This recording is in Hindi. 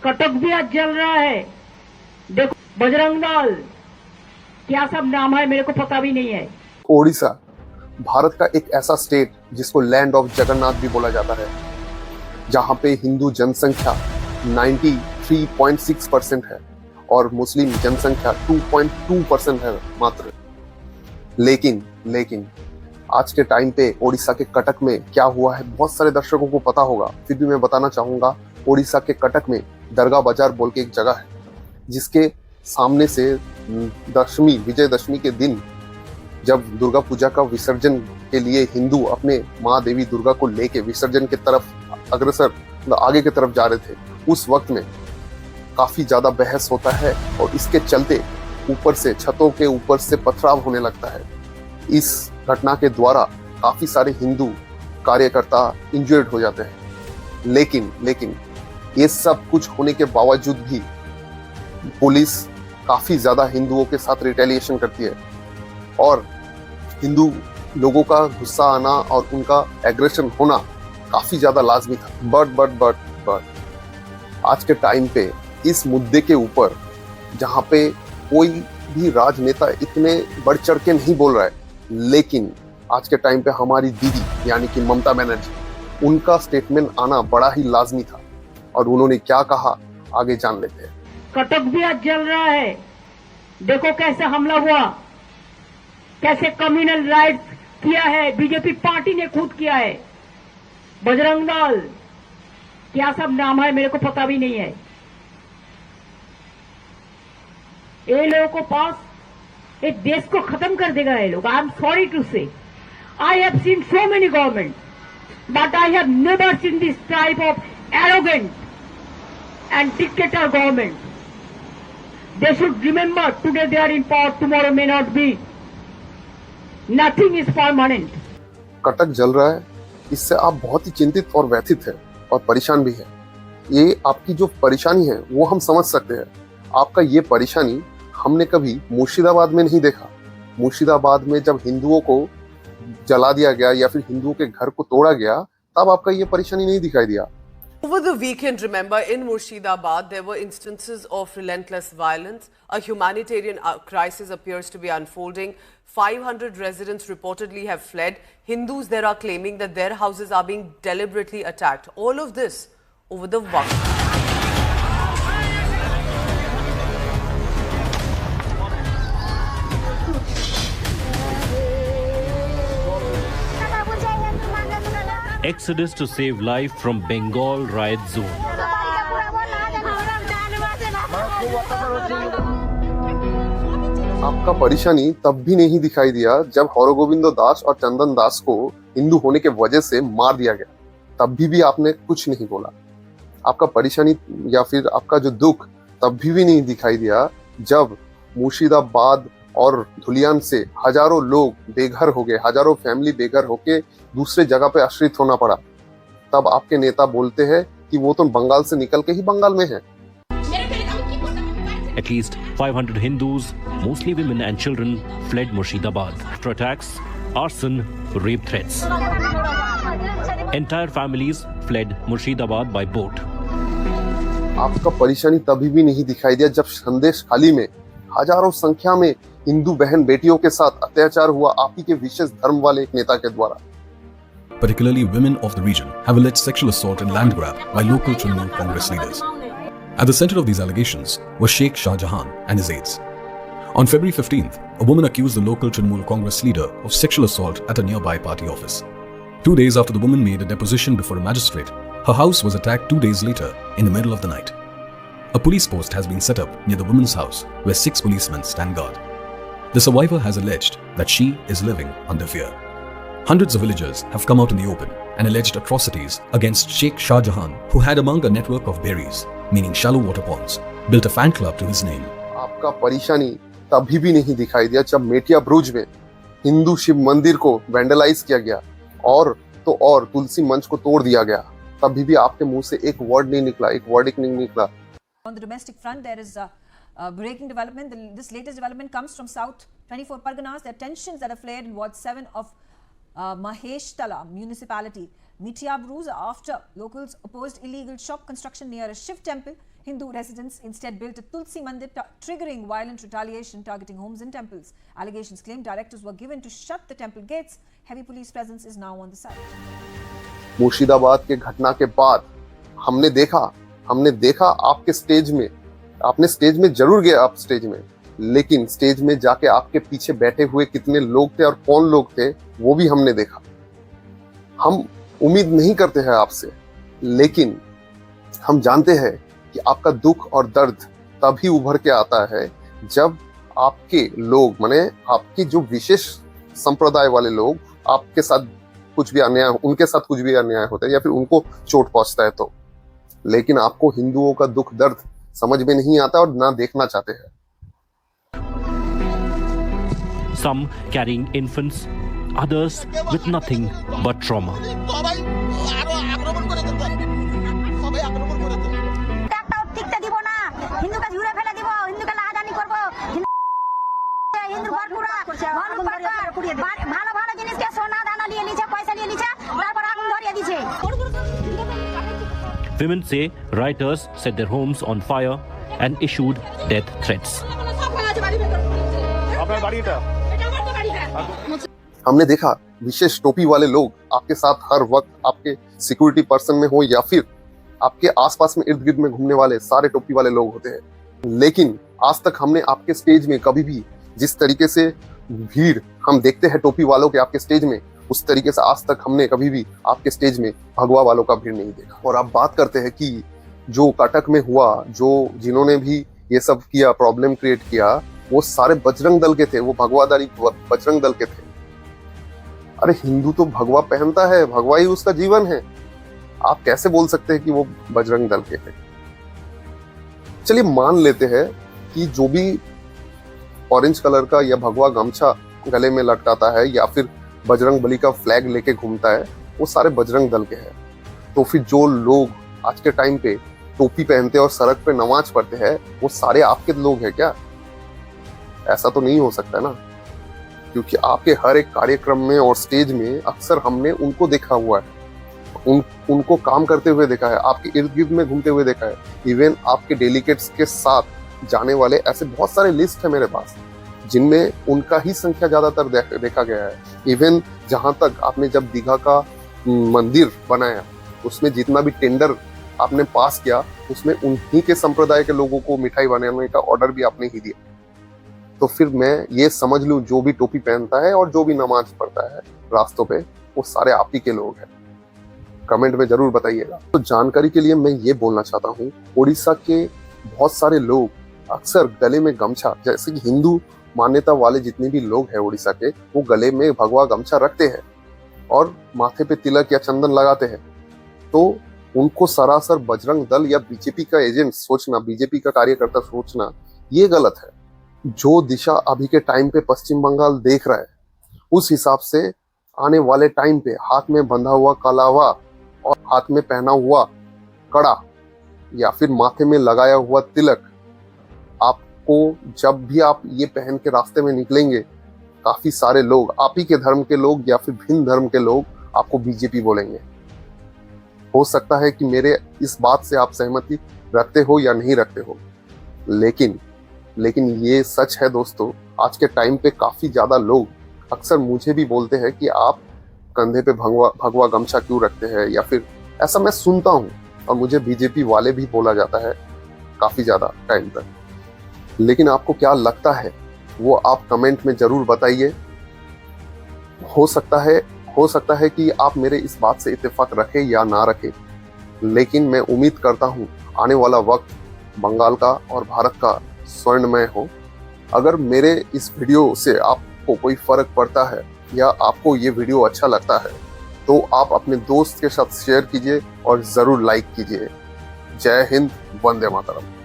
कटक भी आज जल रहा है। देखो बजरंग दल, क्या सब नाम है मेरे को पता भी नहीं है। ओडिशा भारत का एक ऐसा स्टेट जिसको लैंड ऑफ जगन्नाथ भी बोला जाता है, जहां पे हिंदू जनसंख्या 93.6% है और मुस्लिम जनसंख्या 2.2% है मात्र। लेकिन आज के टाइम पे ओडिशा के कटक में क्या हुआ है बहुत सारे दर्शकों को पता होगा, फिर भी मैं बताना चाहूंगा। ओडिशा के कटक में दरगाह बाजार बोल के एक जगह है, जिसके सामने से विजयदशमी के दिन जब दुर्गा पूजा का विसर्जन के लिए हिंदू अपने माँ देवी दुर्गा को लेके विसर्जन की तरफ अग्रसर आगे की तरफ जा रहे थे, उस वक्त में काफी ज्यादा बहस होता है और इसके चलते ऊपर से छतों के ऊपर से पथराव होने लगता है। इस घटना के द्वारा काफी सारे हिंदू कार्यकर्ता इंजर्ड हो जाते हैं। लेकिन ये सब कुछ होने के बावजूद भी पुलिस काफी ज्यादा हिंदुओं के साथ रिटेलिएशन करती है और हिंदू लोगों का गुस्सा आना और उनका एग्रेशन होना काफी ज्यादा लाजमी था। बट आज के टाइम पे इस मुद्दे के ऊपर जहां पे कोई भी राजनेता इतने बढ़ चढ़ के नहीं बोल रहा है, लेकिन आज के टाइम पे हमारी दीदी यानी कि ममता बनर्जी, उनका स्टेटमेंट आना बड़ा ही लाजमी था और उन्होंने क्या कहा आगे जान लेते हैं। कटक भी आज जल रहा है। देखो कैसे हमला हुआ, कैसे कम्युनल राइट किया है, बीजेपी पार्टी ने खुद किया है। बजरंग दल, क्या सब नाम है मेरे को पता भी नहीं है। ये लोगों को पास एक देश को खत्म कर देगा ये लोग। आई एम सॉरी टू से, I have seen so many government, but I have never seen this type of arrogant and dictator government. They should remember today they are in power, tomorrow may not be. Nothing is permanent. Cuttack जल रहा है, इससे आप बहुत ही चिंतित और व्यथित हैं और परेशान भी हैं। ये आपकी जो परेशानी है वो हम समझ सकते हैं। आपका ये परेशानी हमने कभी मुर्शिदाबाद में नहीं देखा। मुर्शिदाबाद में जब हिंदुओं को जला दिया गया या फिर हिंदुओं के घर को तोड़ा गया, तब आपका ये परेशानी नहीं दिखाई दिया। Over the weekend, remember, in Murshidabad, there were instances of relentless violence. A humanitarian crisis appears to be unfolding. 500 residents reportedly have fled. Hindus there are claiming that their houses are being deliberately attacked. All of this over the Waqf. Exodus to save life from Bengal riot zone. आपका परेशानी तब भी नहीं दिखाई दिया जब हरगोविंद दास और चंदन दास को हिंदू होने के वजह से मार दिया गया, तब भी आपने कुछ नहीं बोला। आपका परेशानी या फिर आपका जो दुख तब भी नहीं दिखाई दिया जब मुर्शिदाबाद और धुलियान से हजारों लोग बेघर हो गए, हजारों फैमिली बेघर होके दूसरे जगह पे आश्रित होना पड़ा। तब आपके नेता बोलते हैं कि वो तो बंगाल से निकल के ही बंगाल में है। At least 500 Hindus, mostly women and children, fled Murshidabad after attacks, arson, rape threats. Entire families fled Murshidabad by boat. आपका परेशानी तभी भी नहीं दिखाई दिया जब संदेश खाली में हजारों संख्या में हिंदू बहन बेटियों के साथ अत्याचार हुआ आप ही के विशेष धर्म वाले एक नेता के द्वारा। Particularly women of the region have alleged sexual assault and land grab by local Trinamool Congress leaders. At the center of these allegations was Sheikh Shah Jahan and his aides. On February 15th, a woman accused the local Trinamool Congress leader of sexual assault at a nearby party office. 2 days after the woman made a deposition before a magistrate, her house was attacked 2 days later in the middle of the night. A police post has been set up near the woman's house where 6 policemen stand guard. The survivor has alleged that she is living under fear. Hundreds of villagers have come out in the open and alleged atrocities against Sheikh Shah Jahan, who had among a network of berries, meaning shallow water ponds, built a fan club to his name. आपका परेशानी तभी भी नहीं दिखाई दिया जब मेटिया ब्रुज में हिंदू शिव मंदिर को वैंडलाइज किया गया और तुलसी मंच को तोड़ दिया गया, तभी भी आपके मुंह से एक वर्ड नहीं निकला, एक वर्डिक नहीं निकला। On the domestic front, there is breaking development. This latest development comes from South 24 Parganas. There are tensions that have flared in Ward 7 of Maheshtala municipality. Mitya bruise after locals opposed illegal shop construction near a Shiv temple Hindu residents instead built a Tulsi Mandir, triggering violent retaliation targeting homes and temples. Allegations claim directors were given to shut the temple gates. Heavy police presence is now on the site. Murshidabad के घटना के बाद हमने देखा आपके स्टेज में, आपने स्टेज में जरूर गए आप स्टेज में, लेकिन स्टेज में जाके आपके पीछे बैठे हुए कितने लोग थे और कौन लोग थे वो भी हमने देखा। हम उम्मीद नहीं करते हैं आपसे, लेकिन हम जानते हैं कि आपका दुख और दर्द तभी उभर के आता है जब आपके लोग, माने आपके जो विशेष संप्रदाय वाले लोग आपके साथ कुछ भी अन्याय, उनके साथ कुछ भी अन्याय होता है या फिर उनको चोट पहुंचता है तो। लेकिन आपको हिंदुओं का दुख दर्द समझ में नहीं आता और ना देखना चाहते हैं। Some carrying infants, others with nothing but trauma. Women say rioters set their homes on fire and issued death threats. हमने देखा विशेष टोपी वाले लोग आपके साथ हर वक्त, आपके सिक्योरिटी पर्सन में हो या फिर आपके आसपास में इर्द गिर्द में घूमने वाले सारे टोपी वाले लोग होते हैं, लेकिन आज तक हमने आपके स्टेज में कभी भी जिस तरीके से भीड़ हम देखते हैं टोपी वालों के आपके स्टेज में, उस तरीके से आज तक हमने कभी भी आपके स्टेज में भगवा वालों का भीड़ नहीं देखा। और आप बात करते हैं कि जो कटक में हुआ, जो जिन्होंने भी ये सब किया, प्रॉब्लम क्रिएट किया, वो सारे बजरंग दल के थे, वो भगवाधारी बजरंग दल के थे। अरे हिंदू तो भगवा पहनता है, भगवा ही उसका जीवन है, आप कैसे बोल सकते हैं कि वो बजरंग दल के थे? चलिए मान लेते हैं कि जो भी ऑरेंज कलर का या भगवा गमछा गले में लटकाता है या फिर बजरंग बली का फ्लैग लेके घूमता है, वो सारे बजरंग दल के हैं। तो फिर जो लोग आज के टाइम पे टोपी पहनते और सड़क पे नमाज पढ़ते हैं, वो सारे आपके लोग हैं क्या? ऐसा तो नहीं हो सकता ना, क्योंकि आपके हर एक कार्यक्रम में और स्टेज में अक्सर हमने उनको देखा हुआ है, उनको काम करते हुए देखा है, आपके इर्द गिर्द में घूमते हुए देखा है। इवन आपके डेलीगेट्स के साथ जाने वाले ऐसे बहुत सारे लिस्ट है मेरे पास, जिनमें उनका ही संख्या ज्यादातर देखा गया है। इवन जहां तक आपने जब दीघा का मंदिर बनाया, उसमें जितना भी टेंडर आपने पास किया, उसमें उन्हीं के संप्रदाय के लोगों को मिठाई बनाने का ऑर्डर भी आपने ही दिया। तो फिर मैं ये समझ लूं, जो भी टोपी पहनता है और जो भी नमाज पढ़ता है रास्तों पे, वो सारे आप ही के लोग हैं। कमेंट में जरूर बताइएगा। तो जानकारी के लिए मैं ये बोलना चाहता हूँ, उड़ीसा के बहुत सारे लोग अक्सर गले में गमछा, जैसे कि हिंदू मान्यता वाले जितने भी लोग हैं उड़ीसा के, वो गले में भगवा गमछा रखते हैं और माथे पे तिलक या चंदन लगाते हैं। तो उनको सरासर बजरंग दल या बीजेपी का एजेंट सोचना, बीजेपी का कार्यकर्ता सोचना, ये गलत है। जो दिशा अभी के टाइम पे पश्चिम बंगाल देख रहा है, उस हिसाब से आने वाले टाइम पे हाथ में बंधा हुआ कलावा और हाथ में पहना हुआ कड़ा या फिर माथे में लगाया हुआ तिलक, आपको जब भी आप ये पहन के रास्ते में निकलेंगे, काफी सारे लोग, आप ही के धर्म के लोग या फिर भिन्न धर्म के लोग, आपको बीजेपी बोलेंगे। हो सकता है कि मेरे इस बात से आप सहमति रखते हो या नहीं रखते हो, लेकिन ये सच है दोस्तों। आज के टाइम पे काफी ज्यादा लोग अक्सर मुझे भी बोलते हैं कि आप कंधे पे भगवा गमछा क्यों रखते हैं, या फिर ऐसा मैं सुनता हूँ और मुझे बीजेपी वाले भी बोला जाता है काफी ज्यादा टाइम तक। लेकिन आपको क्या लगता है वो आप कमेंट में जरूर बताइए। हो सकता है कि आप मेरे इस बात से इत्तेफाक रखें या ना रखें, लेकिन मैं उम्मीद करता हूँ आने वाला वक्त बंगाल का और भारत का स्वर्णमय हो। अगर मेरे इस वीडियो से आपको कोई फर्क पड़ता है या आपको ये वीडियो अच्छा लगता है, तो आप अपने दोस्त के साथ शेयर कीजिए और जरूर लाइक कीजिए। जय हिंद, वंदे मातरम।